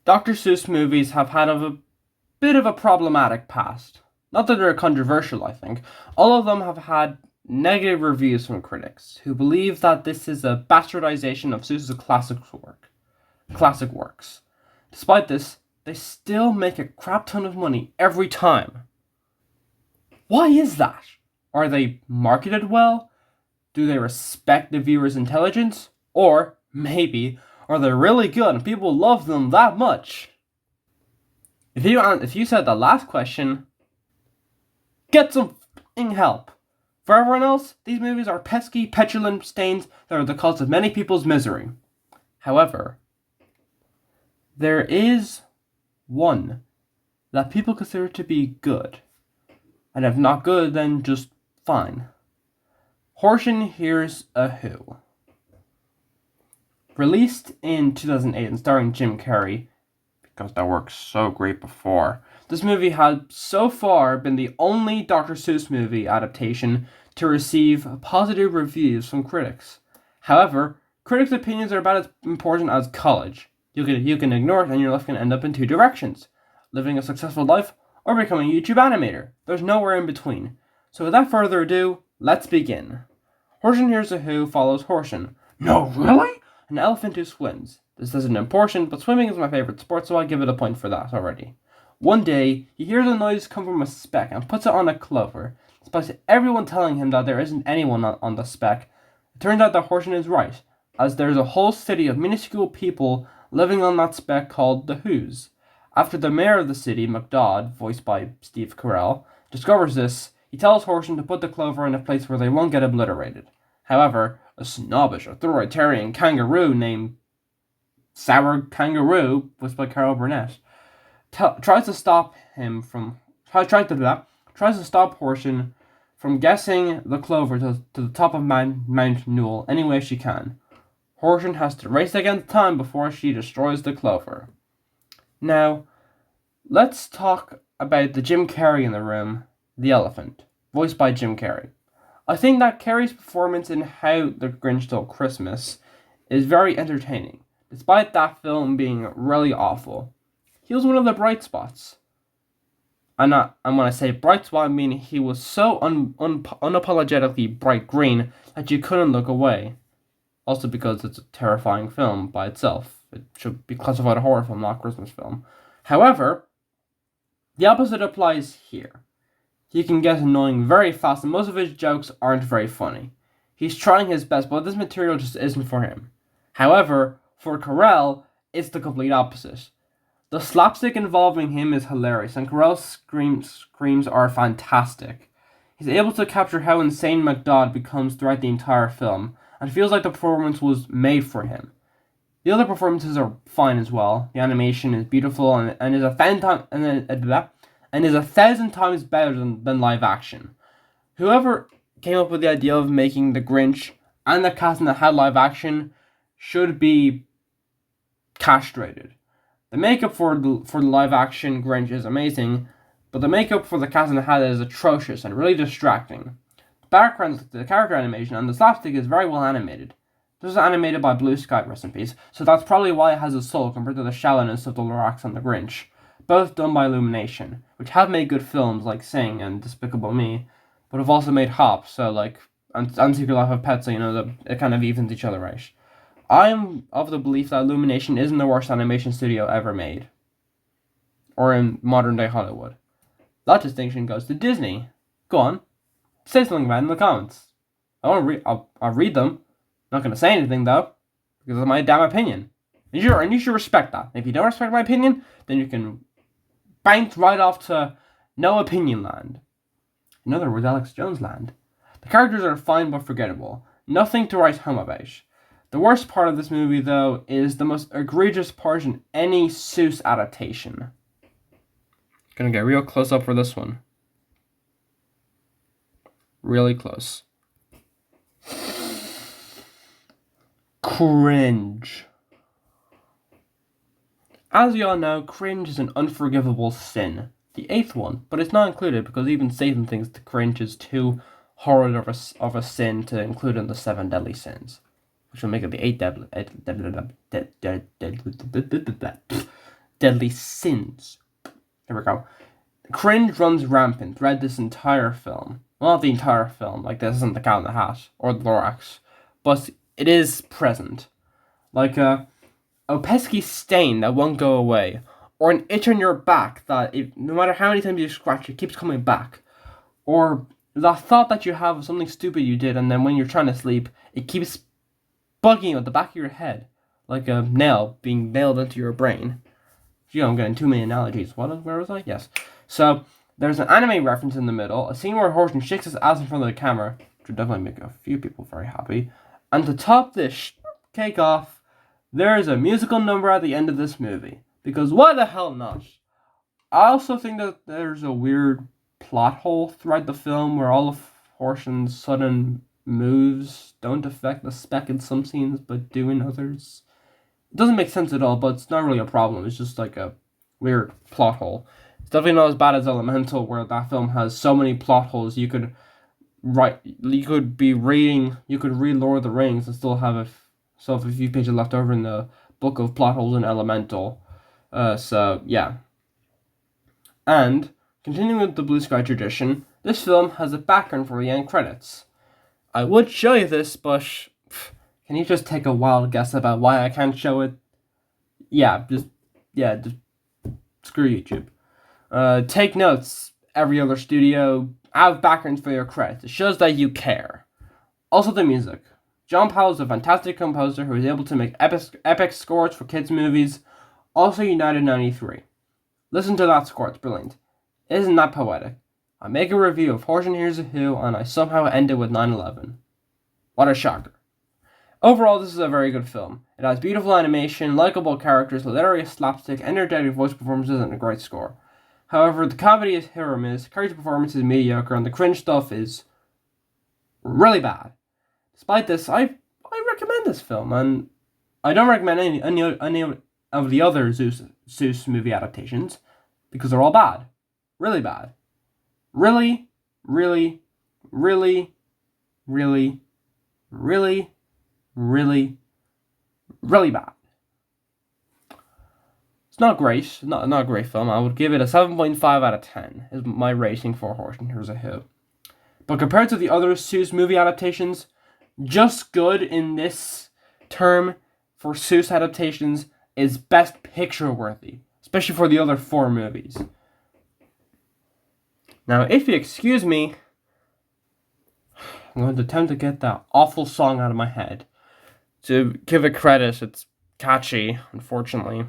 Dr. Seuss movies have had a bit of a problematic past. Not that they're controversial, I think. All of them have had negative reviews from critics who believe that this is a bastardization of Seuss's classic works. Despite this, they still make a crap ton of money every time. Why is that? Are they marketed well? Do they respect the viewer's intelligence? Or, maybe, are they really good and people love them that much? If you said the last question, get some help. For everyone else, these movies are pesky, petulant stains that are the cause of many people's misery. However, there is one that people consider to be good. And if not good, then just fine. Horton Hears a Who. Released in 2008 and starring Jim Carrey, because that worked so great before, this movie had so far been the only Dr. Seuss movie adaptation to receive positive reviews from critics. However, critics' opinions are about as important as college. You can ignore it and your life can end up in two directions: living a successful life or becoming a YouTube animator. There's nowhere in between. So without further ado, let's begin. Horton Hears a Who follows Horton. No, really? An elephant who swims. This isn't important, but swimming is my favorite sport, so I give it a point for that already. One day, he hears a noise come from a speck and puts it on a clover. Despite everyone telling him that there isn't anyone on the speck, it turns out that Horton is right, as there's a whole city of minuscule people living on that speck called the Whos. After the mayor of the city, McDodd, voiced by Steve Carell, discovers this, he tells Horton to put the clover in a place where they won't get obliterated. However, a snobbish authoritarian kangaroo named Sour Kangaroo, voiced by Carol Burnett, tries to stop Horton from guessing the clover to the top of Mount Newell any way she can. Horton has to race against time before she destroys the clover. Now, let's talk about the Jim Carrey in the room, the elephant, voiced by Jim Carrey. I think that Carrey's performance in How the Grinch Stole Christmas is very entertaining, despite that film being really awful. He was one of the bright spots. And when I say bright spot, I mean he was so unapologetically bright green that you couldn't look away. Also because it's a terrifying film by itself. It should be classified a horror film, not a Christmas film. However, the opposite applies here. He can get annoying very fast and most of his jokes aren't very funny. He's trying his best, but this material just isn't for him. However, for Carell, it's the complete opposite. The slapstick involving him is hilarious, and Carell's screams are fantastic. He's able to capture how insane McDodd becomes throughout the entire film, and feels like the performance was made for him. The other performances are fine as well. The animation is beautiful and is a thousand times better than live action. Whoever came up with the idea of making the Grinch and the Cat in the Hat live action should be castrated. The makeup for the live action Grinch is amazing, but the makeup for the Cat in the Hat is atrocious and really distracting. The background, the character animation, and the slapstick is very well animated. This is animated by Blue Sky recipes, so that's probably why it has a soul compared to the shallowness of the Lorax and the Grinch, both done by Illumination, which have made good films like Sing and Despicable Me, but have also made Hop, and Secret Life of Pets, so it kind of evens each other out. I'm of the belief that Illumination isn't the worst animation studio ever made, or in modern day Hollywood. That distinction goes to Disney. Go on, say something about it in the comments. I'll read them. Not going to say anything though, because of my damn opinion. And you should respect that. If you don't respect my opinion, then you can bank right off to no opinion land. In other words, Alex Jones land. The characters are fine but forgettable. Nothing to write home about. The worst part of this movie, though, is the most egregious part in any Seuss adaptation. Gonna get real close up for this one. Really close. Cringe. As you all know, cringe is an unforgivable sin. The 8th one, but it's not included because even Satan thinks the cringe is too horrid of a sin to include in the 7 deadly sins, which will make it the 8th deadly sins. There we go. Cringe runs rampant throughout this entire film. Well, not the entire film, like this isn't the Cat in the Hat or the Lorax, but it is present. Like a pesky stain that won't go away, or an itch on your back that no matter how many times you scratch, it keeps coming back, or the thought that you have of something stupid you did, and then when you're trying to sleep, it keeps bugging you at the back of your head, like a nail being nailed into your brain. I'm getting too many analogies. Where was I? Yes. So, there's an anime reference in the middle, a scene where Horton shakes his ass in front of the camera, which would definitely make a few people very happy. And to top this cake off, there is a musical number at the end of this movie. Because why the hell not? I also think that there's a weird plot hole throughout the film where all of Horton's sudden moves don't affect the spec in some scenes but do in others. It doesn't make sense at all, but it's not really a problem. It's just like a weird plot hole. It's definitely not as bad as Elemental, where that film has so many plot holes. You could read Lord of the Rings and still have a few pages left over in the book of plot holes in Elemental. So yeah. And continuing with the Blue Sky tradition, this film has a background for the end credits. I would show you this, but can you just take a wild guess about why I can't show it? Just screw YouTube. Take notes, every other studio. Have backgrounds for your credits. It shows that you care. Also the music. John Powell is a fantastic composer who is able to make epic scores for kids' movies. Also United 93. Listen to that score, it's brilliant. Isn't that poetic? I make a review of Horton Hears a Who and I somehow end it with 9/11. What a shocker. Overall, this is a very good film. It has beautiful animation, likable characters, hilarious slapstick, energetic voice performances, and a great score. However, the comedy is hit or miss, character performance is mediocre, and the cringe stuff is really bad. Despite this, I recommend this film, and I don't recommend any of the other Seuss movie adaptations, because they're all bad. Really bad. Really, really, really, really, really, really, really bad. It's not great. Not a great film. I would give it a 7.5 out of 10 is my rating for Horton Hears a Who. But compared to the other Seuss movie adaptations, just good in this term for Seuss adaptations is best picture worthy, especially for the other 4 movies. Now, if you excuse me, I'm going to attempt to get that awful song out of my head. To give it credit, it's catchy, unfortunately.